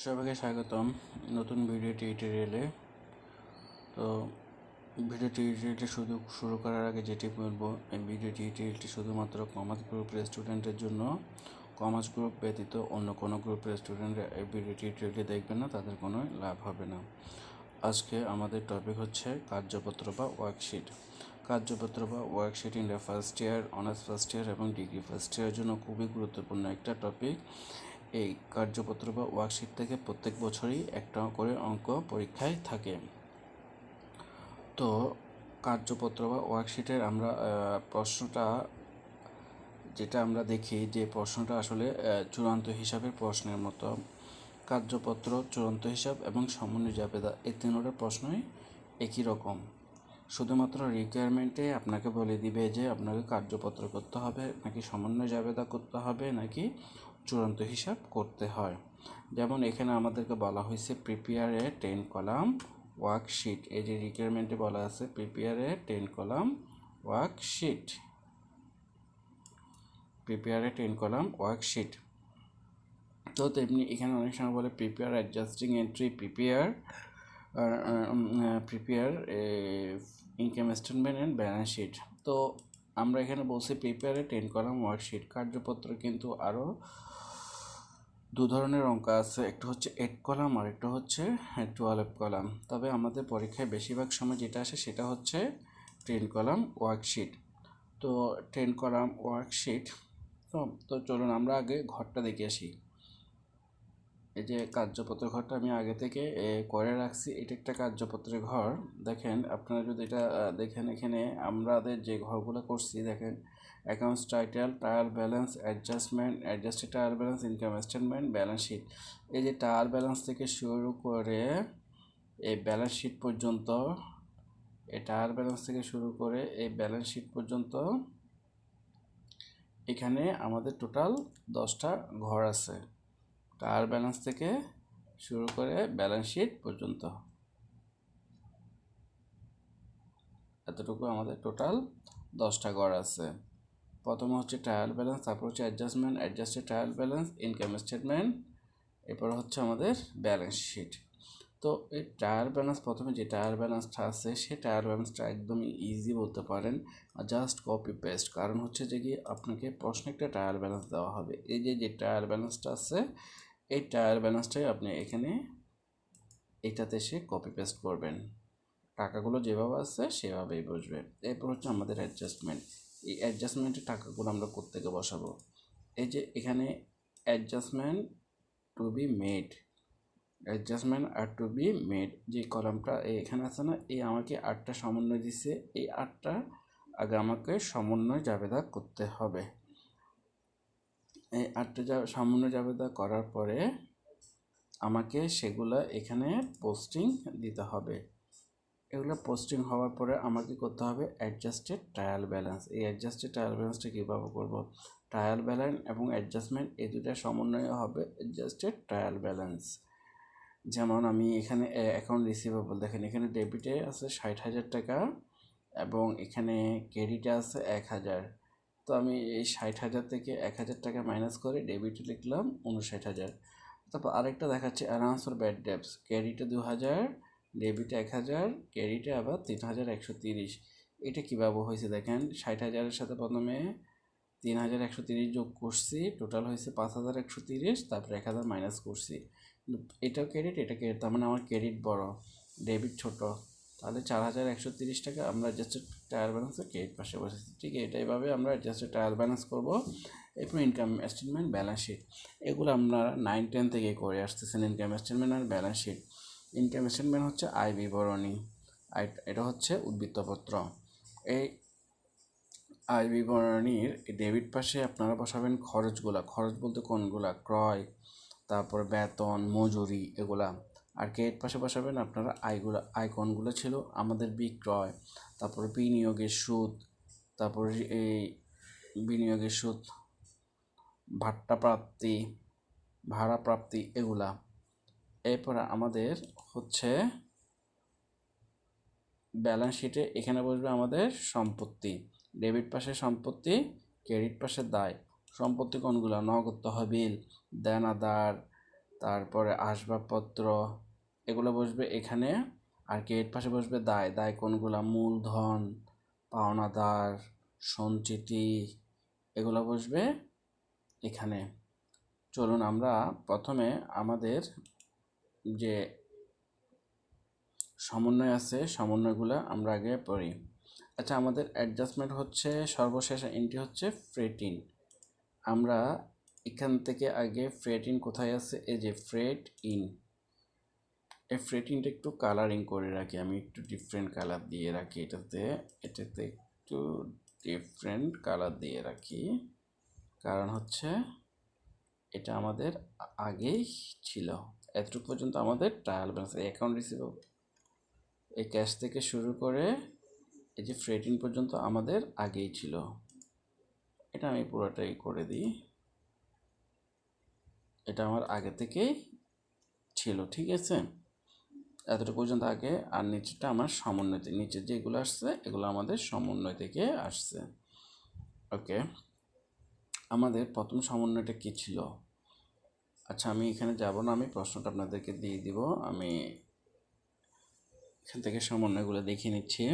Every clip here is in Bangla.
সবাইকে স্বাগতম নতুন ভিডিও টিউটোরিয়ালে। তো ভিডিও টিউটোরিয়ালটি শুরু করার আগে যেটি বলবো, এই ভিডিও টিউটোরিয়ালটি শুধুমাত্র কমার্স গ্রুপের স্টুডেন্টের জন্য। কমার্স গ্রুপ ব্যতীত অন্য কোনো গ্রুপের স্টুডেন্টরা এই ভিডিও টিউটোরিয়ালটি দেখবেন না, তাদের কোনো লাভ হবে না। আজকে আমাদের টপিক হচ্ছে কার্যপত্র বা ওয়ার্কশিট। কার্যপত্র বা worksheet India first year, honours first year এবং ডিগ্রি ফার্স্ট ইয়ারের জন্য খুবই গুরুত্বপূর্ণ একটা টপিক। এই কার্যপত্র বা ওয়ার্কশিট থেকে প্রত্যেক বছরই একটা করে অঙ্ক পরীক্ষায় থাকে। তো কার্যপত্র বা ওয়ার্কশিটের আমরা প্রশ্নটা যেটা আমরা দেখি, যে প্রশ্নটা আসলে চূড়ান্ত হিসাবের প্রশ্নের মতো। কার্যপত্র, চূড়ান্ত হিসাব এবং সমন্বয় জাবেদা, এই তিনটা প্রশ্নই একই রকম। শুধুমাত্র রিকোয়ারমেন্টে আপনাকে বলে দিবে যে আপনাকে কার্যপত্র করতে হবে নাকি সমন্বয় জাবেদা করতে হবে নাকি চূড়ান্ত হিসাব করতে হয়। যেমন এখানে আমাদেরকে বলা হয়েছে প্রিপেয়ার এ 10 কলাম ওয়ার্কশিট। এই যে রিকোয়ারমেন্টে বলা আছে prepare a 10 column worksheet, prepare a 10 column worksheet. তো তেমনি এখানে অনেক সময় বলে prepare adjusting entry, prepare income statement and balance sheet. তো আমরা এখানে বলছি প্রিপেয়ারে 10 কলাম ওয়ার্কশিট। কার্যপত্র কিন্তু আরও দু ধরনের অঙ্ক আছে, একটা হচ্ছে 8 কলাম আর একটা হচ্ছে 12 কলাম। তবে আমাদের পরীক্ষায় বেশিরভাগ সময় যেটা আসে সেটা হচ্ছে 10 কলাম ওয়ার্কশিট। তো 10 কলাম ওয়ার্কশিট। তো চলুন আমরা আগে ঘরটা দেখে আসি। এই যে কার্যপত্র ঘরটা আমি আগে থেকে করে রাখছি, এটা একটা কার্যপত্রের ঘর। দেখেন আপনারা যদি এটা দেখেন, এখানে আমাদের যে ঘরগুলো করছি দেখেন, accounts title, trial balance, adjusted trial balance, income statement, balance sheet. এই যে ট্রায়াল ব্যালেন্স থেকে শুরু করে এই ব্যালেন্স শিট পর্যন্ত, এই ট্রায়াল ব্যালেন্স থেকে শুরু করে এই ব্যালেন্স শিট পর্যন্ত এখানে আমাদের টোটাল 10টা ঘর আছে। ট্রায়াল ব্যালেন্স থেকে শুরু করে ব্যালেন্স শিট পর্যন্ত এতটুকু আমাদের টোটাল 10টা ঘর আছে। প্রথমে হচ্ছে ট্রায়াল ব্যালেন্স, তারপর হচ্ছে adjusted trial balance, income statement, এরপর হচ্ছে আমাদের ব্যালেন্স শিট। তো এই ট্রায়াল ব্যালেন্স, প্রথমে যে ট্রায়াল ব্যালেন্সটা আছে সেই ট্রায়াল ব্যালেন্সটা একদমই ইজি বলতে পারেন, জাস্ট কপি পেস্ট। কারণ হচ্ছে যে কি আপনাকে প্রশ্নে একটা ট্রায়াল ব্যালেন্স দেওয়া হবে, এই যে ট্রায়াল ব্যালেন্সটা আছে এই ট্রায়াল ব্যালেন্সটাই আপনি এখানে এটাতে এসে কপি পেস্ট করবেন, টাকাগুলো যেভাবে আছে সেভাবেই বসবে। এরপর হচ্ছে আমাদের অ্যাডজাস্টমেন্ট। এই অ্যাডজাস্টমেন্টের টাকাগুলো আমরা কোত্থেকে বসাবো, এই যে এখানে adjustment to be made, adjustment are to be made যে কলামটা এখানে আছে না, এই আমাকে 8টা সমন্বয় দিছে, এই 8টা আগে আমাকে সমন্বয় জাবেদা করতে হবে। এই 8টা সমন্বয় জাবেদা করার পরে আমাকে সেগুলো এখানে পোস্টিং দিতে হবে। এগুলো পোস্টিং হওয়ার পরে আমাকে করতে হবে অ্যাডজাস্টেড ট্রায়াল ব্যালেন্স। এই অ্যাডজাস্টেড ট্রায়াল ব্যালেন্সটা কীভাবে করব, ট্রায়াল ব্যালেন্স এবং অ্যাডজাস্টমেন্ট এই দুটা সমন্বয় হবে অ্যাডজাস্টেড ট্রায়াল ব্যালেন্স। যেমন আমি এখানে অ্যাকাউন্ট রিসিভেবল দেখেন, এখানে ডেবিটে আছে 60,000 টাকা এবং এখানে ক্রেডিটে আছে 1,000। তো আমি এই 60,000 থেকে 1,000 টাকা মাইনাস করে ডেবিটে লিখলাম 59,000। তারপর আরেকটা দেখাচ্ছে অ্যালাউন্স ফর ব্যাড ডেবটস, ক্রেডিটে 2,000, ডেবিটে 1,000, ক্রেডিটে আবার 3,130। এটা কীভাবে হয়েছে দেখেন, 60,000-এর সাথে প্রথমে 3,130 যোগ করছি, টোটাল হয়েছে 5,130, তারপরে 1,000 মাইনাস করছি। এটাও ক্রেডিট, এটা ক্রেডিট, তার মানে আমার ক্রেডিট বড়, ডেবিট ছোট। তাহলে 4,130 টাকা আমরা অ্যাডজাস্টেড ট্রায়াল ব্যালেন্সে ক্রেডিট পাশে বসেছি। ঠিক আছে, এইভাবে আমরা অ্যাডজাস্টেড ট্রায়াল ব্যালেন্স করবো। এরপর ইনকাম স্টেটমেন্ট, ব্যালেন্স শিট, এগুলো আমরা 9-10 থেকে করে আসতেছেন। ইনকাম স্টেটমেন্ট আর ব্যালেন্স শিট। ইনকাম স্টেটমেন্ট হচ্ছে আয় বিবরণী, এটা হচ্ছে উদ্বৃত্তপত্র। এই আয় বিবরণীর ডেবিট পাশে আপনারা বসাবেন খরচগুলা, খরচ বলতে কোনগুলা, ক্রয়, তারপর বেতন, মজুরি, এগুলা। আর ক্রেডিট পাশে বসাবেন আপনারা আয়গুলো, আয় কোনগুলো ছিল আমাদের বিক্রয়, তারপর বিনিয়োগের সুদ, তারপর এই বিনিয়োগের সুদ, ভাড়া প্রাপ্তি এগুলা। এরপরে আমাদের হচ্ছে ব্যালেন্স শিটে এখানে বসবে আমাদের সম্পত্তি, ডেবিট পাশে সম্পত্তি, ক্রেডিট পাশে দায়। সম্পত্তি কোনগুলো, নগদ তহবিল, দেনাদার, তারপরে আসবাবপত্র এগুলো বসবে এখানে। আর কি এর পাশে বসবে দায়। দায় কোনগুলা? মূলধন, পাওনাদার, সঞ্চিতি, এগুলো বসবে এখানে। চলুন আমরা প্রথমে আমাদের যে সমন্বয় আছে সমন্বয়গুলো আমরা আগে পড়ি। আচ্ছা, আমাদের অ্যাডজাস্টমেন্ট হচ্ছে সর্বশেষ এন্ট্রি হচ্ছে ফ্রেট ইন। আমরা এখান থেকে আগে ফ্রেট ইন কোথায় আছে? এই যে ফ্রেট ইন। এই ফ্রেট ইনটা একটু কালারিং করে রাখি, আমি একটু ডিফারেন্ট কালার দিয়ে রাখি এটাতে একটু ডিফারেন্ট কালার দিয়ে রাখি। কারণ হচ্ছে এটা আমাদের আগেই ছিল। এতটুকু পর্যন্ত আমাদের ট্রায়াল ব্যালেন্স, অ্যাকাউন্ট রিসিভেবল, এই ক্যাশ থেকে শুরু করে এই যে ফ্রেট ইন পর্যন্ত আমাদের আগেই ছিল। এটা আমি পুরোটাই করে দিই। এটা আমার আগে থেকেই ছিল, ঠিক আছে? এতটুকু পর্যন্ত আগে। আর নিচেটা আমার সমন্বয়, নিচে যেগুলো আসছে এগুলো আমাদের সমন্বয় থেকে আসছে। ওকে, আমাদের প্রথম সমন্বয়টা কী ছিল? আচ্ছা, আমি এখানে যাব না, আমি প্রশ্নটা আপনাদেরকে দিয়ে দিব। আমি এখান থেকে সমন্বয়গুলো দেখে নিচ্ছি।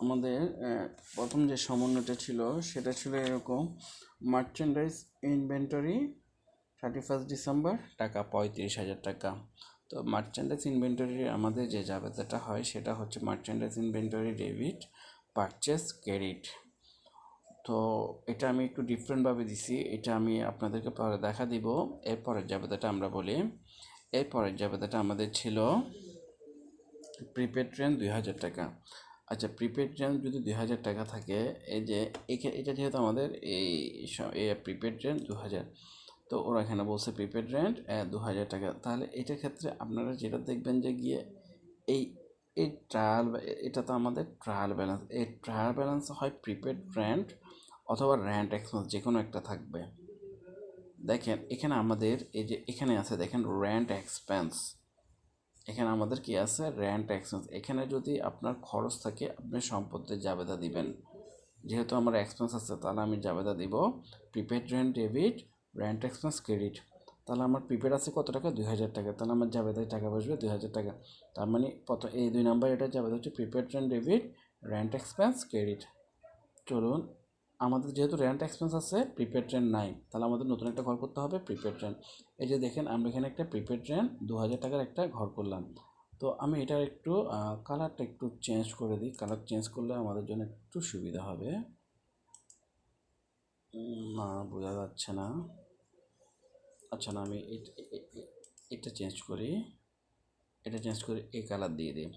আমাদের প্রথম যে সমন্বয়টা ছিল সেটা ছিল এরকম: মার্চেন্ডাইজ ইনভেন্টরি 31 ডিসেম্বর, টাকা 35,000 টাকা। তো মার্চেন্ডাইজ ইনভেন্টরির আমাদের যে জাবেদাটা হয় সেটা হচ্ছে merchandise inventory debit, purchase credit. তো এটা আমি একটু ডিফারেন্টভাবে দিছি, এটা আমি আপনাদেরকে পরে দেখা দিব। এরপরের জাবেদাটা আমরা বলি। এরপরের জাবেদাটা আমাদের ছিল প্রিপেড রেন্ট 2,000 টাকা। আচ্ছা, প্রিপেড রেন্ট যদি 2,000 টাকা থাকে, এই যে এটা যেহেতু আমাদের এই প্রিপেড রেন্ট 2,000, তো ওরা এখানে বলছে প্রিপেড রেন্ট 2,000 টাকা। তাহলে এটার ক্ষেত্রে আপনারা যেটা দেখবেন যে গিয়ে এই এই ট্রায়াল, এটা তো আমাদের ট্রায়াল ব্যালেন্স, এই ট্রায়াল ব্যালেন্স হয় প্রিপেড রেন্ট অথবা রেন্ট এক্সপেন্স, যে কোনো একটা থাকবে। দেখেন এখানে আমাদের এই যে এখানে আছে, দেখেন রেন্ট এক্সপেন্স, এখানে আমাদের কি আছে? Rent expense. এখানে যদি আপনার খরচ থাকে আপনি সম্পত্তির জাবেদা দিবেন। যেহেতু আমার এক্সপেন্স আছে তাহলে আমি জাবেদা দিব prepaid rent debit, rent expense credit. তাহলে আমার প্রিপেড আছে কত টাকা? 2,000 টাকা। তাহলে আমার জাবেদায় টাকা বসবে 2,000 টাকা। তার মানে প্রথম এই 2 নাম্বার এটা জাবেদা হচ্ছে prepaid rent debit, rent expense credit. চলুন, আমাদের যেহেতু রেন্ট এক্সপেন্স আছে, প্রিপেড রেন্ট নাই, তাহলে আমাদের নতুন একটা ঘর করতে হবে প্রিপেড রেন্ট। এই যে দেখেন আমরা এখানে একটা প্রিপেড রেন্ট 2,000 টাকার একটা ঘর করলাম। তো আমি এটার একটু কালারটা একটু চেঞ্জ করে দিই। কালার চেঞ্জ করলে আমাদের জন্য একটু সুবিধা হবে। না, বোঝা যাচ্ছে না। আচ্ছা, না, আমি এটা চেঞ্জ করি, এটা চেঞ্জ করে এই কালার দিয়ে দিই।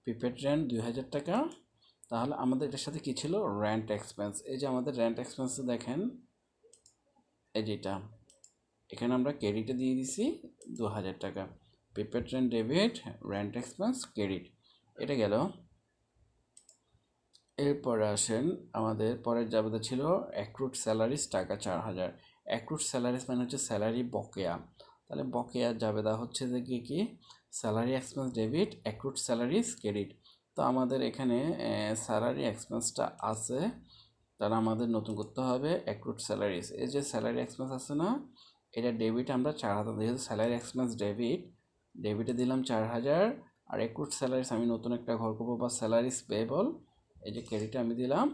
প্রিপেড রেন্ট 2,000 টাকা। তাহলে আমাদের এটার সাথে কী ছিল? Rent expense. এই যে আমাদের রেন্ট এক্সপেন্সে দেখেন এই যেটা এখানে আমরা ক্রেডিটে দিয়ে দিছি 2,000 টাকা। Prepaid rent debit, rent expense credit, এটা গেল। এরপরে আসেন, আমাদের পরের জাবেদা ছিল অ্যাক্রুড স্যালারিস, টাকা 4,000। অ্যাক্রুড স্যালারিস মানে হচ্ছে স্যালারি বকেয়া। তাহলে বকেয়া জাবেদা হচ্ছে যে কি salary expense debit, accrued salaries credit. তো আমাদের এখানে স্যালারি এক্সপেন্সটা আছে, তাহলে আমাদের নতুন করতে হবে অ্যাক্রুড স্যালারিস। এই যে স্যালারি এক্সপেন্স আছে না, এটা ডেবিট আমরা 4,000, যেহেতু স্যালারি এক্সপেন্স ডেবিট, ডেবিটে দিলাম 4,000। আর অ্যাক্রুড স্যালারিস আমি নতুন একটা ঘর করবো, বা স্যালারিস পেয়েবল, এই যে ক্রেডিটে আমি দিলাম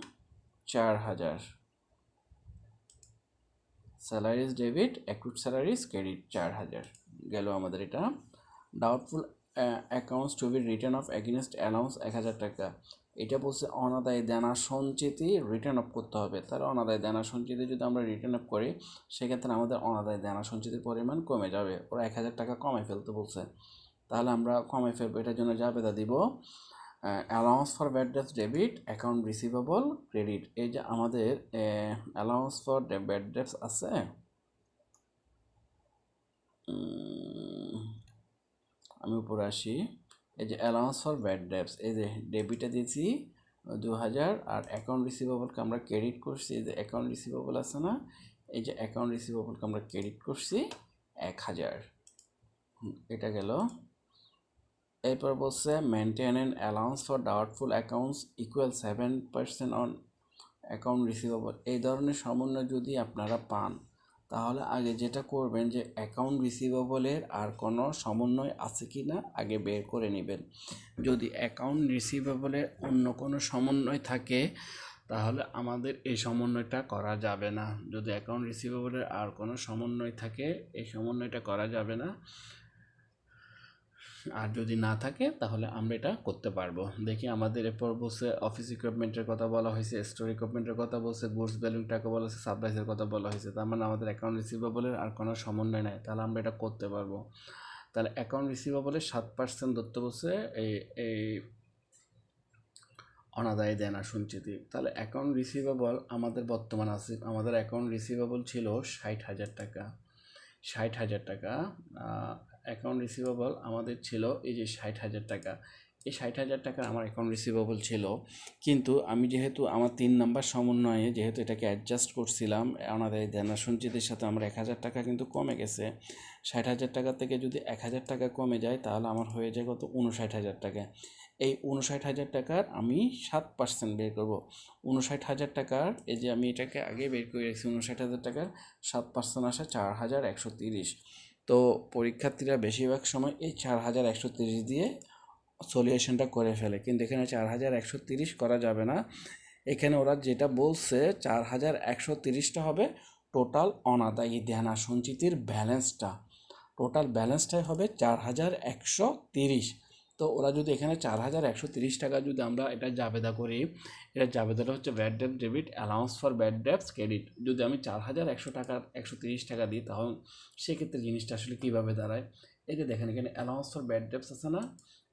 4,000। Salaries debit, accrued salaries credit 4,000 গেল আমাদের এটা। Doubtful accounts to be written off against allowance 1,000 টাকা। এটা বলছে অনাদায়ী দেনা সঞ্চিতি রিটার্ন অফ করতে হবে। তাহলে অনাদায়ী দেনা সঞ্চিতি যদি আমরা রিটার্ন অফ করি, সেক্ষেত্রে আমাদের অনাদায়ী দেনা সঞ্চিতির পরিমাণ কমে যাবে। ওরা 1,000 টাকা কমাই ফেলতে বলছে, তাহলে আমরা কমাই ফেলবো। এটার জন্য জাবেদা দিব allowance for bad dates debit, account receivable credit. এই যে আমাদের অ্যালাউন্স ফর ব্যাড ডেটস আছে, আমি উপরে আসি। এই যে অ্যালাউন্স ফর ব্যাড ডেটস, এই যে ডেবিটে দিয়েছি 2,000, আর অ্যাকাউন্ট রিসিভেবলকে আমরা ক্রেডিট করছি। এই যে অ্যাকাউন্ট রিসিভেবল আছে না, এই যে অ্যাকাউন্ট রিসিভেবলকে আমরা ক্রেডিট করছি 1,000। এটা গেল। এরপর বলছে maintain an allowance for doubtful accounts equal 7% on account receivable. এই ধরনের সমন্বয় যদি আপনারা পান, তাহলে আগে যেটা করবেন যে অ্যাকাউন্ট রিসিভেবলের আর কোনো সমন্বয় আছে কি না আগে বের করে নেবেন। যদি অ্যাকাউন্ট রিসিভেবলের অন্য কোনো সমন্বয় থাকে তাহলে আমাদের এই সমন্বয়টা করা যাবে না। যদি অ্যাকাউন্ট রিসিভেবলের আর কোনো সমন্বয় থাকে এই সমন্বয়টা করা যাবে না, আর যদি না থাকে তাহলে আমরা এটা করতে পারবো। দেখি আমাদের এরপর বলছে অফিস ইকুইপমেন্টের কথা বলা হয়েছে, স্টোর ইকুইপমেন্টের কথা বলছে, গুডস ভ্যালুটাকে বলা হয়েছে, সাপ্লাইসের কথা বলা হয়েছে। তার মানে আমাদের অ্যাকাউন্ট রিসিভেবলের আর কোনো সমন্বয় নাই, তাহলে আমরা এটা করতে পারবো। তাহলে অ্যাকাউন্ট রিসিভেবলের 7% ধরতে বলছে এই এই অনাদায়ী দেনা সঞ্চিতি। তাহলে অ্যাকাউন্ট রিসিভেবল আমাদের বর্তমান আছে, আমাদের অ্যাকাউন্ট রিসিভেবল ছিল 60,000 টাকা। 60,000 টাকা অ্যাকাউন্ট রিসিভেবল আমাদের ছিল এই যে 60,000 টাকা। এই 60,000 টাকা আমার অ্যাকাউন্ট রিসিভেবল ছিল, কিন্তু আমি যেহেতু আমার 3 নাম্বার সমন্বয়ে যেহেতু এটাকে অ্যাডজাস্ট করছিলাম অনাদায়ী দেনা সঞ্চিতির সাথে, আমার 1,000 টাকা কিন্তু কমে গেছে। 60,000 টাকা থেকে যদি 1,000 টাকা কমে যায় তাহলে আমার হয়ে যায় কত, 59,000 টাকা। এই 59,000 টাকার আমি 7% বের করবো। 59,000 টাকার এই যে আমি এটাকে আগে বের করে রেখেছি, 59,000 টাকার 7% আসে 4,130। তো পরীক্ষার্থীরা বেশিরভাগ সময় এই 4,130 দিয়ে সলিউশনটা করে ফেলে, কিন্তু এখানে 4,130 করা যাবে না। এখানে ওরা যেটা বলছে 4,130টা হবে টোটাল অনাদায়ী দেনা সঞ্চিতির ব্যালেন্সটা, টোটাল ব্যালেন্সটাই হবে 4,130। তো ওরা যদি এখানে 4,130 টাকা যদি আমরা এটা জাবেদা করি, এটা জাবেদাটা হচ্ছে bad date debit allowance for bad dates credit. যদি আমি 4,100 টাকার 130 টাকা দিই তাহলে সেক্ষেত্রে জিনিসটা আসলে কীভাবে দাঁড়ায়। এই যে দেখেন এখানে অ্যালাউন্স ফর ব্যাড ডেটস আছে না,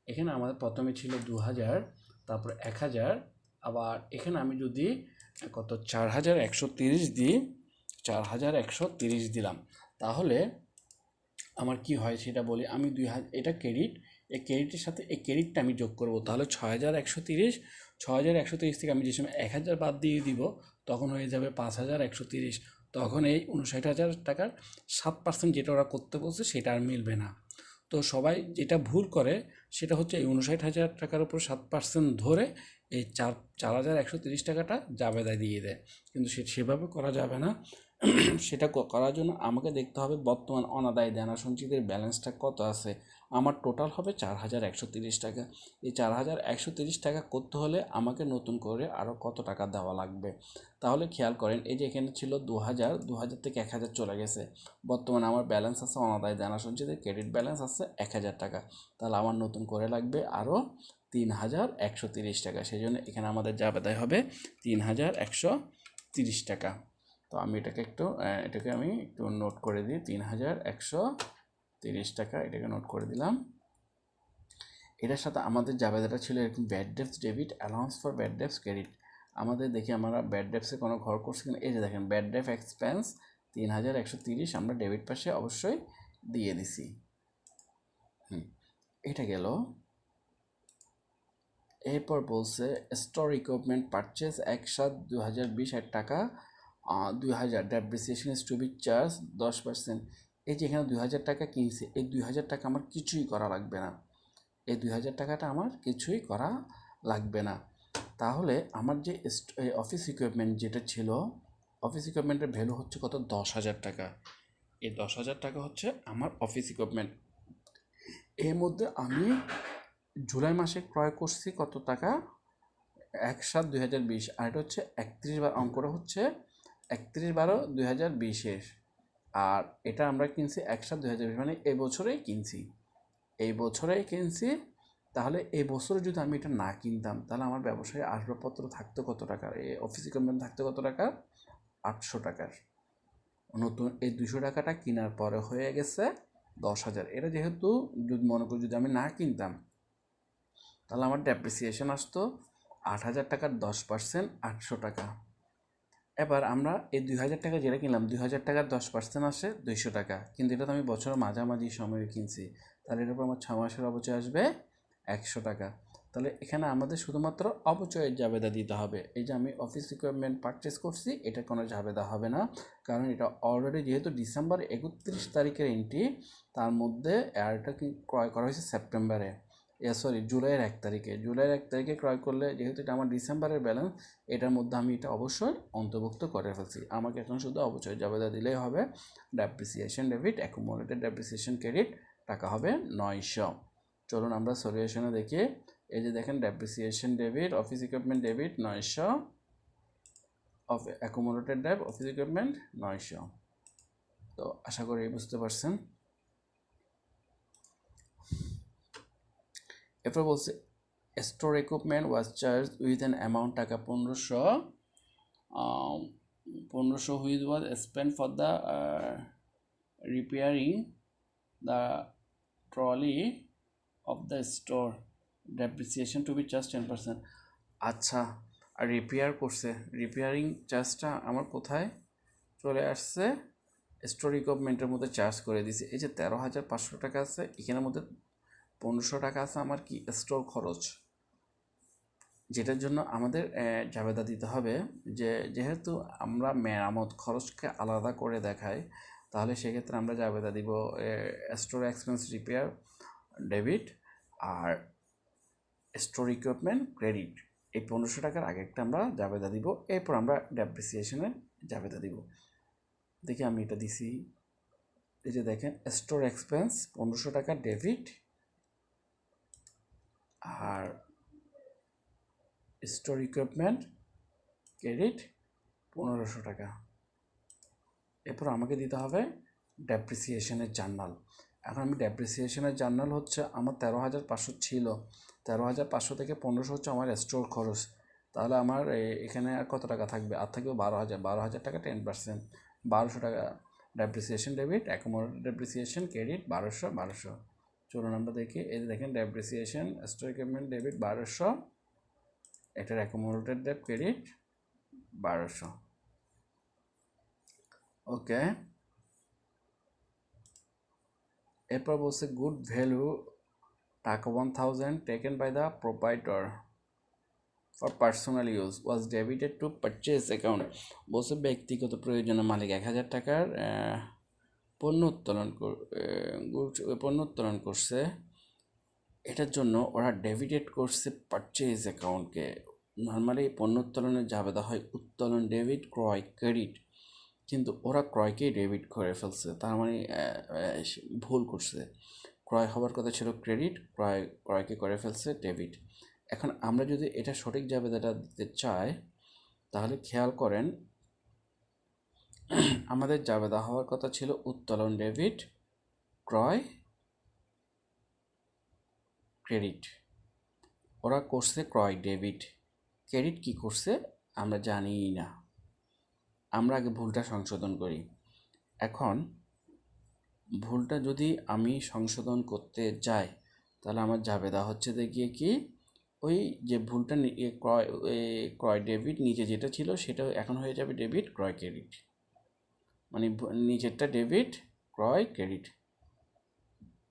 এখানে আমাদের প্রথমে ছিল 2,000, তারপর 1,000, আবার এখানে আমি যদি কত 4,130 দিই, 4,130 দিলাম, তাহলে আমার কি হয় সেটা বলি। আমি 2,000 এটা ক্রেডিট, এই ক্রেডিটের সাথে এই ক্রেডিটটা আমি যোগ করব, তাহলে 6,130। 6,130 থেকে আমি যে সময় 1,000 বাদ দিয়ে দিব তখন হয়ে যাবে 5,130। তখন এই 59,000 টাকার 7% যেটা ওরা করতে বলছে সেটা আর মিলবে না। তো সবাই যেটা ভুল করে সেটা হচ্ছে এই 59,000 টাকার উপর 7% ধরে এই 4,130 টাকাটা জাবেদায় দিয়ে দেয়, কিন্তু সেভাবে করা যাবে না। সেটা করার জন্য আমাকে দেখতে হবে বর্তমান অনাদায়ী দেনা সঞ্চিতির ব্যালেন্সটা কত আছে। আমার টোটাল হবে 4,130 টাকা। এই 4,130 টাকা করতে হলে আমাকে নতুন করে আরও কত টাকা দেওয়া লাগবে। তাহলে খেয়াল করেন এই যে এখানে ছিল 2,000, 2,000 থেকে 1,000 চলে গেছে। বর্তমানে আমার ব্যালেন্স আছে অনাদায়ী দেনা সঞ্চিতির ক্রেডিট ব্যালেন্স আছে 1,000 টাকা। তাহলে আমার নতুন করে লাগবে আরও 3,130 টাকা। সেই জন্য এখানে আমাদের জাবেদায় হবে 3,130 টাকা। তো আমি এটাকে আমি একটু নোট করে দিই, 3,130 টাকা এটাকে নোট করে দিলাম। এটার সাথে আমাদের জাবেদাটা ছিল এরকম bad dates debit allowance for bad dates credit. আমাদের দেখি আমরা ব্যাড ডেটসে কোনো ঘর করছি কিনা। এই যে দেখেন ব্যাড ডেট এক্সপেন্স 3,130 আমরা ডেবিট পাশে অবশ্যই দিয়ে দিছি। এটা গেল। এরপর বলছে স্টোর ইকুইপমেন্ট পারচেস 1/7/2020 টাকা, 2,000 depreciation is to be charge 10%। এই যে এখানে 2,000 টাকা কিনছে, এই 2,000 টাকা আমার কিছুই করা লাগবে না, এই 2,000 টাকাটা আমার কিছুই করা লাগবে না। তাহলে আমার যে অফিস ইকুইপমেন্ট যেটা ছিল, অফিস ইকুইপমেন্টের ভ্যালু হচ্ছে কত, 10,000 টাকা। এই 10,000 টাকা হচ্ছে আমার অফিস ইকুইপমেন্ট। এর মধ্যে আমি জুলাই মাসে ক্রয় করছি কত টাকা, 1/7/2020, আর এটা হচ্ছে 31 অঙ্কটা হচ্ছে 31/12/2020, আর এটা আমরা কিনছি 1/7/2020, মানে এই বছরেই কিনছি, এই বছরেই কিনছি। তাহলে এই বছরে যদি আমি এটা না কিনতাম তাহলে আমার ব্যবসায় আসবাবপত্র থাকতো কত টাকার, এই অফিস ইকুইপমেন্ট থাকতো কত টাকার, 800 টাকার। নতুন এই 200 টাকাটা কেনার পরে হয়ে গেছে 10,000। এটা যেহেতু যদি মনে করি যদি আমি না কিনতাম তাহলে আমার ডেপ্রিসিয়েশন আসতো 8,000 টাকার 10% 800 টাকা। এবার আমরা এই 2,000 টাকা যেটা কিনলাম, 2,000 টাকার 10% আসে 200 টাকা, কিন্তু এটা তো আমি বছরের মাঝামাঝি সময়ে কিনছি, তাহলে এর উপর আমার 6 মাসের অবচয় আসবে 100 টাকা। তাহলে এখানে আমাদের শুধুমাত্র অবচয়ের জাবেদা দিতে হবে। এই যে আমি অফিস রিকোয়ারমেন্ট পারচেস করছি এটা কোনো জাবেদা হবে না, কারণ এটা অলরেডি যেহেতু ডিসেম্বর 31 তারিখের এন্ট্রি, তার মধ্যে এটা ক্রয় করা হয়েছে সেপ্টেম্বরে, জুলাইয়ের 1 তারিখে ক্রয় করলে, যেহেতু এটা আমার ডিসেম্বরের ব্যালেন্স, এটার মধ্যে আমি এটা অবশ্যই অন্তর্ভুক্ত করে ফেলছি। আমাকে এখন শুধু অবশ্যই জাবেদা দিলেই হবে। Depreciation debit, accumulated depreciation credit, টাকা হবে 900। চলুন আমরা সলিউশনে দেখি। এই যে দেখেন, depreciation debit, office equipment debit 900, of accumulated dep, office equipment 900। তো আশা করি বুঝতে পারছেন। এরপর বলছে store equipment was charge with an amount, টাকা 1500 which was spend for the repairing the trolley of the store, depreciation to be charge 10%। আচ্ছা, আর রিপেয়ার করছে, রিপেয়ারিং চার্জটা আমার কোথায় চলে আসছে? স্টোর ইকুইপমেন্টের মধ্যে চার্জ করে দিছে। এই যে 13,500 টাকা আছে, এখানের মধ্যে 1500 টাকা আছে আমার কি স্টোর খরচ, যেটার জন্য আমাদের জাবেদা দিতে হবে। যেহেতু আমরা মেরামত খরচকে আলাদা করে দেখাই, তাহলে সেক্ষেত্রে আমরা জাবেদা দিব স্টোর এক্সপেন্স রিপেয়ার ডেবিট আর স্টোর ইকুইপমেন্ট ক্রেডিট। এই 1500 টাকার আগে একটা আমরা জাবেদা দিব, এরপর আমরা ডেপ্রিসিয়েশনের জাবেদা দিব। দেখি আমি এটা দিছি। এই যে দেখেন, স্টোর এক্সপেন্স 1500 টাকা ডেবিট আর স্টোর ইকুইপমেন্ট ক্রেডিট 1500 টাকা। এরপর আমাকে দিতে হবে ডেপ্রিসিয়েশনের জার্নাল। এখন আমি ডেপ্রিসিয়েশনের জার্নাল হচ্ছে আমার 13,500 ছিল, 13,500 থেকে 1500 হচ্ছে আমার স্টোর খরচ। তাহলে আমার এখানে আর কত টাকা থাকবে? আর থাকবে 12,000 টাকা, 10%, 1200 টাকা depreciation debit, accumulated depreciation credit 1200। চলুন আমরা দেখি। এই যে দেখেন, ডেপ্রিসিয়েশন স্টোর ইকুইপমেন্ট ডেবিট 1200, এটার অ্যাকুমুলেটেড ডেপ ক্রেডিট 1200। ওকে, এরপর বলছে গুড ভ্যালু টাকা 1000 taken by the proprietor for personal use was debited to purchase account. বলছে ব্যক্তিগত প্রয়োজনে মালিক 1000 টাকার পণ্য উত্তোলন করছে, এটার জন্য ওরা ডেবিটেড করছে পারচেজ অ্যাকাউন্টকে। নর্মালি পণ্য উত্তোলনের জাবেদা হয় উত্তোলন ডেবিট, ক্রয় ক্রেডিট, কিন্তু ওরা ক্রয়কেই ডেবিট করে ফেলছে। তার মানে ভুল করছে। ক্রয় হওয়ার কথা ছিল ক্রেডিট, ক্রয়কে করে ফেলছে ডেবিট। এখন আমরা যদি এটা সঠিক জাবেদাটা দিতে চাই, তাহলে খেয়াল করেন, আমাদের জাবেদা হওয়ার কথা ছিল উত্তোলন ডেবিট, ক্রয় ক্রেডিট। ওরা করছে ক্রয় ডেবিট, ক্রেডিট কি করছে আমরা জানিই না। আমরা আগে ভুলটা সংশোধন করি। এখন ভুলটা যদি আমি সংশোধন করতে যাই, তাহলে আমার জাবেদা হচ্ছে দেখিয়ে কি, ওই যে ভুলটা ক্রয় ডেবিট নিচে যেটা ছিল সেটা এখন হয়ে যাবে ডেবিট ক্রয় ক্রেডিট, মানে নিচেরটা ডেবিট ক্রয় ক্রেডিট।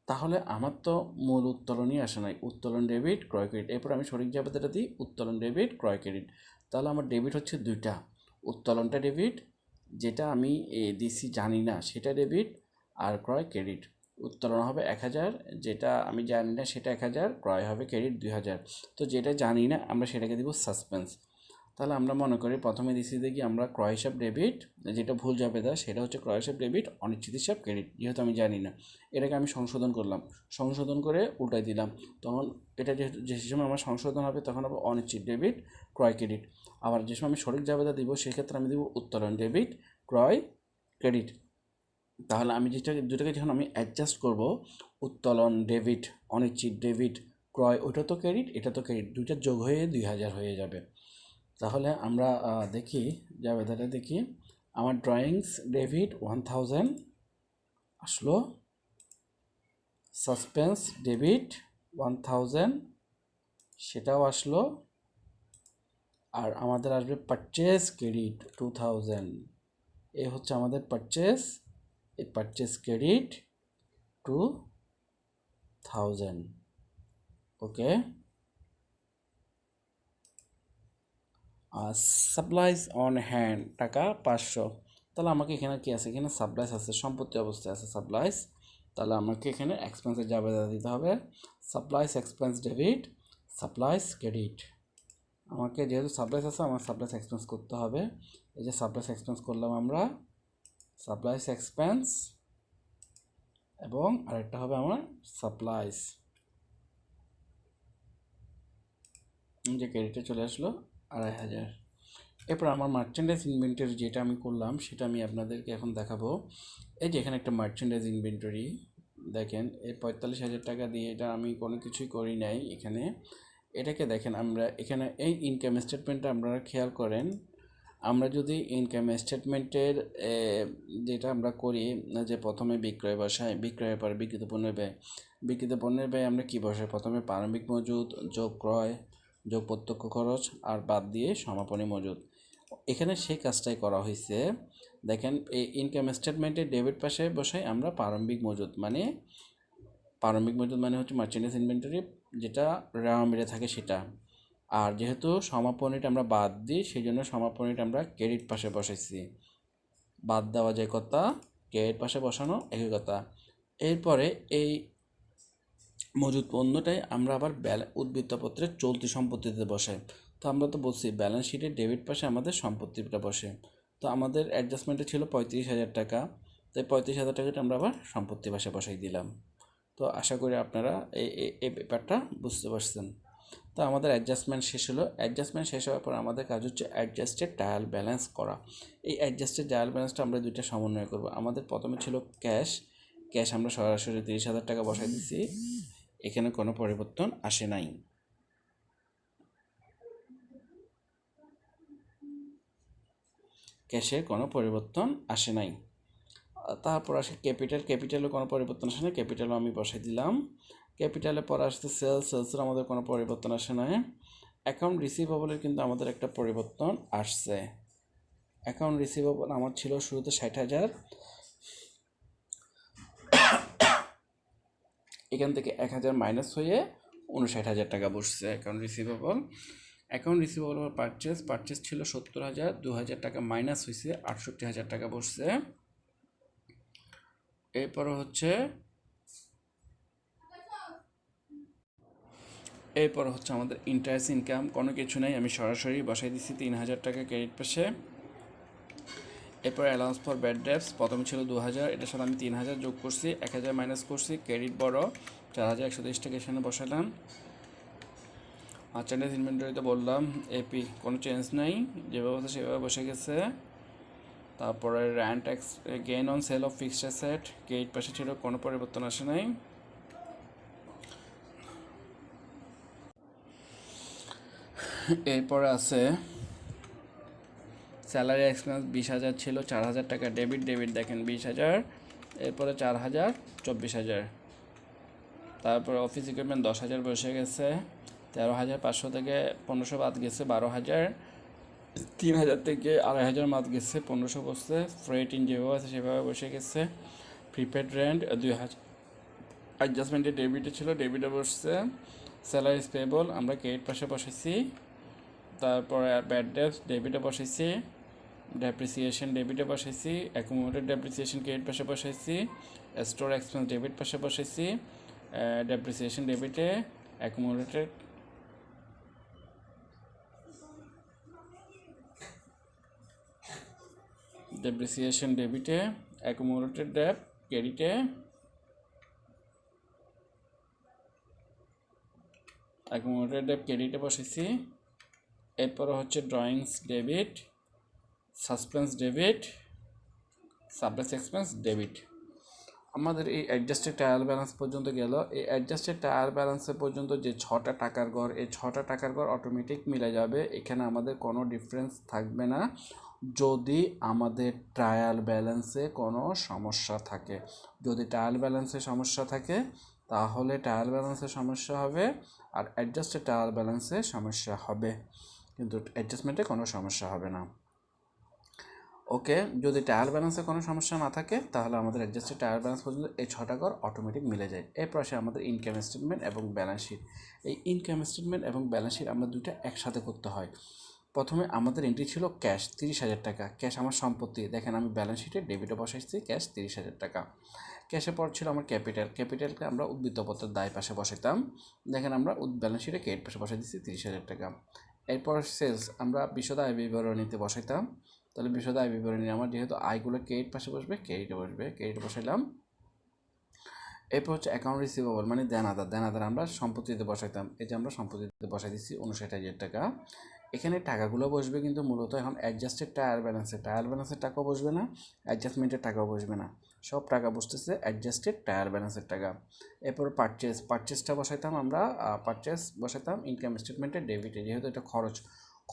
তাহলে আমার তো মূল উত্তোলনই আসে নাই, উত্তোলন ডেবিট ক্রয় ক্রেডিট। এরপর আমি সঠিক জাবেদাটা দিই উত্তোলন ডেবিট ক্রয় ক্রেডিট। তাহলে আমার ডেবিট হচ্ছে দুইটা, উত্তোলনটা ডেবিট, যেটা আমি দিছি জানি না সেটা ডেবিট, আর ক্রয় ক্রেডিট। উত্তোলন হবে 1000, যেটা আমি জানি না সেটা 1000, ক্রয় হবে ক্রেডিট 2000। তো যেটা জানি না আমরা সেটাকে দিব সাসপেন্স। তাহলে আমরা মনে করি প্রথমে দিছি দেখি আমরা ক্রয় হিসাব ডেবিট, যেটা ভুল জাবেদা সেটা হচ্ছে ক্রয় হিসাব ডেবিট, অনিশ্চিত হিসাব ক্রেডিট, যেহেতু আমি জানি না। এটাকে আমি সংশোধন করলাম, সংশোধন করে উল্টাই দিলাম। তখন এটা যে সময় আমার সংশোধন হবে তখন হবে অনিশ্চিত ডেবিট ক্রয় ক্রেডিট। আবার যে সময় আমি সঠিক জাবেদা দিব সেক্ষেত্রে আমি দিব উত্তোলন ডেবিট ক্রয় ক্রেডিট। তাহলে আমি দুটাকে যখন আমি অ্যাডজাস্ট করব, উত্তোলন ডেবিট, অনিশ্চিত ডেবিট, ক্রয়, ওটা তো ক্রেডিট, এটা তো ক্রেডিট, দুইটা যোগ হয়ে 2000 হয়ে যাবে। তাহলে আমরা দেখি জাবেদাটা দেখি। আমার ড্রয়িংস ডেবিট 1000 আসলো, সাসপেন্স ডেবিট 1000 সেটাও আসলো, আর আমাদের আসবে পারচেজ ক্রেডিট 2000। এ হচ্ছে আমাদের পারচেজ, এই purchase credit 2000। Okay, supplies on hand টাকা 500। তাহলে আমাকে এখানে কি আছে? এখানে সাপ্লাইজ আছে, সম্পত্তি অবস্থায় আছে সাপ্লাইজ। তাহলে আমাকে এখানে এক্সপেন্সের জাবেদা দিতে হবে supplies expense debit supplies credit. আমাকে যেহেতু সাপ্লাইস আছে আমার সাপ্লাইস এক্সপেন্স করতে হবে। এই যে সাপ্লাইস এক্সপেন্স করলাম আমরা, সাপ্লাইস এক্সপেন্স, এবং আরেকটা হবে আমার সাপ্লাইস, যে ক্রেডিটে চলে আসলো 2500। এরপর আমার মার্চেন্ডাইজ ইনভেন্টরি যেটা আমি করলাম সেটা আমি আপনাদেরকে এখন দেখাবো। এই যে এখানে একটা মার্চেন্ডাইজ ইনভেন্টরি দেখেন, এই 45,000 টাকা দিয়ে এটা আমি কোনো কিছুই করি নাই এখানে। এটাকে দেখেন আমরা এখানে এই ইনকাম স্টেটমেন্টটা আপনারা খেয়াল করেন, আমরা যদি ইনকাম স্টেটমেন্টের যেটা আমরা করি যে প্রথমে বিক্রয় বসাই, বিক্রয়ের পরে বিক্রিত পণ্যের ব্যয়, বিক্রিত পণ্যের ব্যয় আমরা কী বসাই, প্রথমে প্রারম্ভিক মজুদ যোগ ক্রয় যোগ প্রত্যক্ষ খরচ আর বাদ দিয়ে সমাপনী মজুদ। এখানে সেই কাজটাই করা হয়েছে। দেখেন এই ইনকাম স্টেটমেন্টের ডেবিট পাশে বসাই আমরা প্রারম্ভিক মজুদ, মানে প্রারম্ভিক মজুদ মানে হচ্ছে মার্চেন্ডাইজ ইনভেন্টরি যেটা রা মেরে থাকে সেটা। আর যেহেতু সমাপনীটা আমরা বাদ দিই সেই জন্য সমাপনীটা আমরা ক্রেডিট পাশে বসাইছি। বাদ দেওয়া যে কথা, ক্রেডিট পাশে বসানো একই কথা। এরপরে এই মজুদ পণ্যটাই আমরা আবার উদ্বৃত্তপত্রের চলতি সম্পত্তিতে বসাই। তো আমরা তো বলছি ব্যালেন্স শিটের ডেবিট পাশে আমাদের সম্পত্তিটা বসে। তো আমাদের অ্যাডজাস্টমেন্টে ছিল 35,000 টাকা, তাই 35,000 টাকাটা আমরা আবার সম্পত্তি পাশে বসাই দিলাম। তো আশা করি আপনারা এই ব্যাপারটা বুঝতে পারছেন। তো আমাদের অ্যাডজাস্টমেন্ট শেষ হলো। অ্যাডজাস্টমেন্ট শেষ হওয়ার পর আমাদের কাজ হচ্ছে অ্যাডজাস্টেড ট্রায়াল ব্যালেন্স করা। এই অ্যাডজাস্টেড ট্রায়াল ব্যালেন্সটা আমরা দুইটা সমন্বয় করব। আমাদের প্রথমে ছিল ক্যাশ, ক্যাশ আমরা সরাসরি 30,000 টাকা বসাই দিচ্ছি, এখানে কোনো পরিবর্তন আসে নাই। ক্যাশের কোনো পরিবর্তন আসে নাই। তারপর আসে ক্যাপিটাল, ক্যাপিটালের কোনো পরিবর্তন আসে না, ক্যাপিটালও আমি বসাই দিলাম। ক্যাপিটালের পর আসছে সেলস, সেলসের আমাদের কোনো পরিবর্তন আসে নাই। অ্যাকাউন্ট রিসিভেবলের কিন্তু আমাদের একটা পরিবর্তন আসছে। অ্যাকাউন্ট রিসিভেবল আমার ছিল শুরুতে 60,000, এখান থেকে 1,000 মাইনাস হয়ে 59,000 টাকা বসছে account receivable. Account receivable purchase, purchase ছিল 70,000, 2,000 টাকা মাইনাস হয়েছে 68,000 টাকা বসছে। এরপরে হচ্ছে আমাদের ইন্টারেস্ট ইনকাম, কোনো কিছু নেই, আমি সরাসরি বসাই দিচ্ছি 3,000 টাকা ক্রেডিট পাশে। এরপর অ্যালাউন্স ফর ব্যাড ডেটস প্রথমে ছিল 2,000, এটার সাথে আমি 3,000 যোগ করছি, 1,000 মাইনাস করছি, ক্রেডিট বড় 4,130 টাকা এখানে বসালাম। মার্চেন্ডাইজ ইনভেন্টরিতে বললাম এপি কোনো চেঞ্জ নাই, যেভাবে আছে সেভাবে বসে গেছে। তারপরে rent tax gain on sell of fixed asset credit পাশে ছিল, কোনো পরিবর্তন আসে নাই। এরপরে আছে স্যালারি এক্সপেন্স 20,000 ছিল, 4,000 টাকা ডেবিট, ডেবিট দেখেন 20,000, এরপরে 4,000 24,000। তারপরে অফিস ইকুইপমেন্ট 10,000 বসে গেছে, 13,500 থেকে 1,500 বাদ গেছে 12,000, 3,000 থেকে 2,500 বাদ গেছে 1,500 বসছে। ফ্রেট ইন যেভাবে আছে সেভাবে বসে গেছে। প্রিপেড রেন্ট 2,000 অ্যাডজাস্টমেন্টে ডেবিটে ছিল, ডেবিটে বসছে। স্যালারিজ পেবল আমরা ক্রেডিট পাশে বসেছি। তারপরে ব্যাড ডেটস ডেবিটে বসাইছি, ডেপ্রিসিয়েশন ডেবিটে বসাইছি, অ্যাকুমুলেটেড ডেপ্রিসিয়েশন ক্রেডিট পাশে বসাইছি, স্টোর এক্সপেন্স ডেবিট পাশে বসাইছি, ডেপ্রিসিয়েশন ডেবিটে, অ্যাকুমুলেটেড ডেপ্রিসিয়েশন ডেবিটে, অ্যাকুমুলেটেড ডেপ ক্রেডিটে, অ্যাকুমুলেটেড ডেপ ক্রেডিটে বসেছি। এরপরে হচ্ছে drawings debit, suspense debit, supplies expense debit. আমাদের এই অ্যাডজাস্টেড ট্রায়াল ব্যালেন্স পর্যন্ত গেল। এই অ্যাডজাস্টেড ট্রায়াল ব্যালেন্সের পর্যন্ত যে 6টা টাকার ঘর, এই 6টা টাকার ঘর অটোমেটিক মিলে যাবে, এখানে আমাদের কোনো ডিফারেন্স থাকবে না যদি আমাদের ট্রায়াল ব্যালেন্সে কোনো সমস্যা থাকে। যদি ট্রায়াল ব্যালেন্সে সমস্যা থাকে তাহলে ট্রায়াল ব্যালেন্সে সমস্যা হবে, আর অ্যাডজাস্টেড ট্রায়াল ব্যালেন্সে সমস্যা হবে, কিন্তু অ্যাডজাস্টমেন্টে কোনো সমস্যা হবে না। ওকে, যদি ট্রায়াল ব্যালেন্সে কোনো সমস্যা না থাকে তাহলে আমাদের অ্যাডজাস্টেড ট্রায়াল ব্যালেন্স পর্যন্ত এই 6টা ঘর অটোমেটিক মিলে যায়। এরপর আসে আমাদের ইনকাম স্টেটমেন্ট এবং ব্যালেন্স শিট। এই ইনকাম স্টেটমেন্ট এবং ব্যালেন্স শিট আমরা দুইটা একসাথে করতে হয়। প্রথমে আমাদের এন্ট্রি ছিল ক্যাশ 30,000 টাকা, ক্যাশ আমার সম্পত্তি, দেখেন আমি ব্যালেন্স শিটে ডেবিটে বসাইছি ক্যাশ 30,000 টাকা। ক্যাশে পর ছিল আমার ক্যাপিটালকে আমরা উদ্বৃত্ত পত্রের দায় পাশে বসাইতাম। দেখেন আমরা ব্যালেন্স শিটে ক্রেডিট পাশে বসাই দিচ্ছি 30,000 টাকা। এরপর সেলস আমরা বিশদ আয় বিবরণীতে বসাইতাম। তাহলে বিশদ আয় বিবরণী আমার যেহেতু আয়গুলো ক্রেডিট পাশে বসবে, ক্রেডিটে বসাইলাম। এরপর হচ্ছে অ্যাকাউন্ট রিসিভেবল মানে দেনাদার আমরা সম্পত্তিতে বসাইতাম। এই যে আমরা সম্পত্তিতে বসাই দিচ্ছি 59,000 টাকা। এখানে টাকাগুলো বসবে কিন্তু মূলত এখন অ্যাডজাস্টেড ট্রায়াল ব্যালেন্সের টাকাও বসবে না, অ্যাডজাস্টমেন্টের টাকাও বসবে না, সব টাকা বসতেছে অ্যাডজাস্টেড ট্রায়াল ব্যালেন্সের টাকা। এরপর পারচেসটা বসাইতাম আমরা, ইনকাম স্টেটমেন্টের ডেবিটে, যেহেতু এটা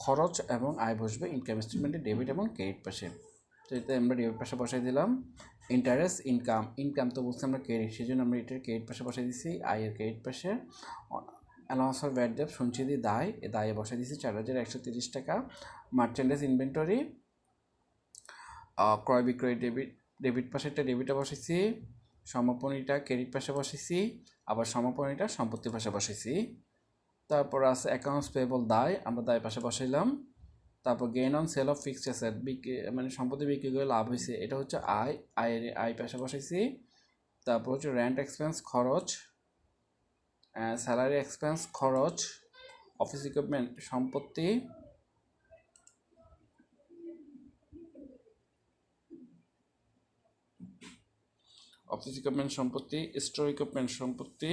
খরচ এবং আয় বসবে ইনকাম স্টেটমেন্টের ডেবিট এবং ক্রেডিট পাশে। তো এতে আমরা ডেবিট পাশে বসাই দিলাম। ইন্টারেস্ট ইনকাম তো বলছি আমরা ক্রেডিট, সেই জন্য আমরা এটার ক্রেডিট পাশে বসাই দিচ্ছি, আয়ের ক্রেডিট পাশে। অ্যালাউন্স ফর ব্যাড ডেট সঞ্চিতি দায়ে বসাই দিচ্ছি 4,130 টাকা। মার্চেন্ডাইজ ইনভেন্টরি ক্রয় বিক্রয় ডেবিট পাশে একটা ডেবিটে বসাইছি, সমাপনীটা ক্রেডিট পাশে বসাইছি, আবার সমাপনীটা সম্পত্তি পাশে বসাইছি। তারপর আছে অ্যাকাউন্টস পেয়েবল আমরা দায় পাশে বসাইলাম। তারপর gain on sell of fixed asset মানে সম্পত্তি বিক্রি করে লাভ হয়েছে, এটা হচ্ছে আয় পাশে বসাইছি। তারপর হচ্ছে রেন্ট এক্সপেন্স খরচ, স্যালারি এক্সপেন্স খরচ, অফিস ইকুইপমেন্ট সম্পত্তি, স্টোর ইকুইপমেন্ট সম্পত্তি,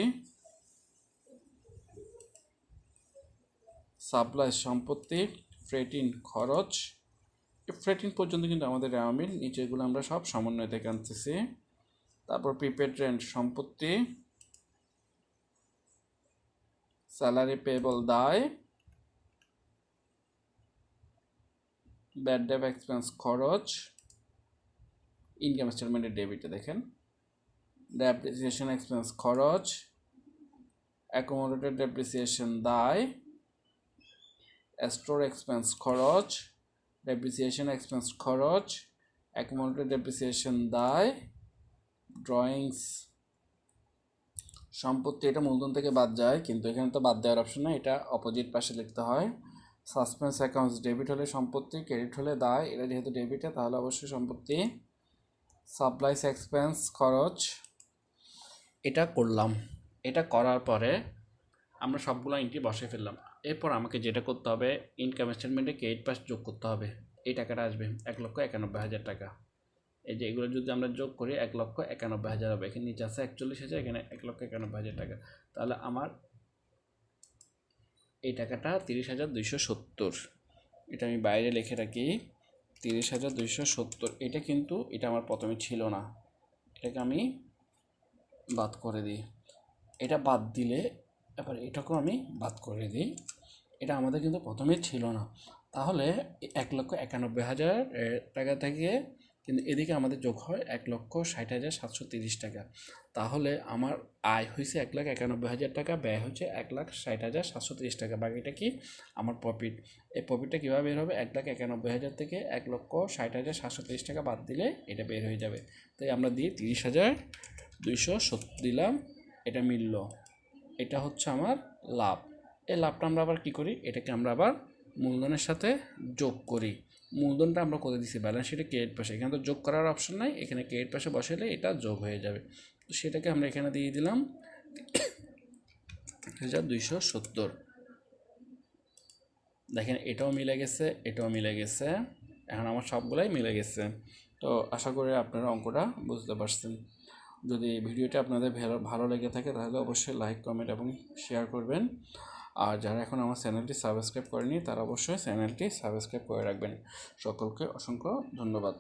সাপ্লাই সম্পত্তি, ফ্রেটিন খরচ। ফ্রেটিন পর্যন্ত কিন্তু আমাদের রেওয়ামিল, নিচেগুলো আমরা সব সমন্বয় থেকে আনতেছি। তারপর প্রিপেড রেন্ট সম্পত্তি, salary payable bad date expense খরচ, ইনকাম স্টেটমেন্টের ডেবিটে দেখেন ডেপ্রিসিয়েশন এক্সপেন্স খরচ, অ্যাকোমোডেটেড ডেপ্রিসিয়েশন স্টোর এক্সপেন্স খরচ, ডেপ্রিসিয়েশন এক্সপেন্স খরচ, অ্যাকোমোডেটেড ডেপ্রিসিয়েশন ড্রয়িংস সম্পত্তি। এটা মূলধন থেকে বাদ যায়, কিন্তু এখানে তো বাদ দেওয়ার অপশন নেই, এটা অপোজিট পাশে লিখতে হয়। সাসপেন্স অ্যাকাউন্টস ডেবিট হলে সম্পত্তি, ক্রেডিট হলে দায়, এটা যেহেতু ডেবিটে তাহলে অবশ্যই সম্পত্তি। সাপ্লাইস এক্সপেন্স খরচ, এটা করলাম। এটা করার পরে আমরা সবগুলো এন্ট্রি বসে ফেললাম। এরপর আমাকে যেটা করতে হবে, ইনকাম স্টেটমেন্টে ক্রেডিট পাস যোগ করতে হবে। এই টাকাটা আসবে 1,91,000 টাকা। এই যে এগুলো যদি আমরা যোগ করি 1,91,000 হবে। এখানে নিচে আছে 41,000, এখানে 1,91,000 টাকা। তাহলে আমার এই টাকাটা 30,270। এটা আমি বাইরে লিখে রাখি 30,270। এটা আমার প্রথমে ছিল না, এটাকে আমি বাদ করে দিই। এটা বাদ দিলে এবার এটাকেও আমি বাদ করে দিই। এটা আমাদের কিন্তু প্রথমে ছিল না। তাহলে 1,91,000 টাকা থেকে কিন্তু এদিকে আমাদের যোগ হয় 1,60,730 টাকা। তাহলে আমার আয় হয়েছে 1,91,000 টাকা, ব্যয় হচ্ছে 1,60,730 টাকা। বাকিটা কি আমার প্রফিট। এই প্রফিটটা কীভাবে বের হবে, 1,91,000 থেকে 1,60,730 টাকা বাদ দিলে এটা বের হয়ে যাবে। তাই আমরা দিয়ে 30,270 দিলাম, এটা মিলল। এটা হচ্ছে আমার লাভ। এই লাভটা আমরা আবার কী করি, এটাকে আমরা আবার মূলধনের সাথে যোগ করি। মূলধনটা আমরা করে দিচ্ছি ব্যালেন্স শিটে ক্রেডিট পাশে, এখানে তো যোগ করার অপশন নাই, এখানে ক্রেডিট পাশে বসালে এটা যোগ হয়ে যাবে। তো সেটাকে আমরা এখানে দিয়ে দিলাম 30,270। দেখেন এটাও মিলে গেছে, এটাও মিলে গেছে, এখন আমার সবগুলাই মিলে গেছে। তো আশা করি আপনারা অঙ্কটা বুঝতে পারছেন। যদি ভিডিওটা আপনাদের ভালো লেগে থাকে তাহলে অবশ্যই লাইক, কমেন্ট এবং শেয়ার করবেন। আর যারা এখন আমার চ্যানেলটি সাবস্ক্রাইব করেনি তারা অবশ্যই চ্যানেলটি সাবস্ক্রাইব করে রাখবেন। সকলকে অসংখ্য ধন্যবাদ।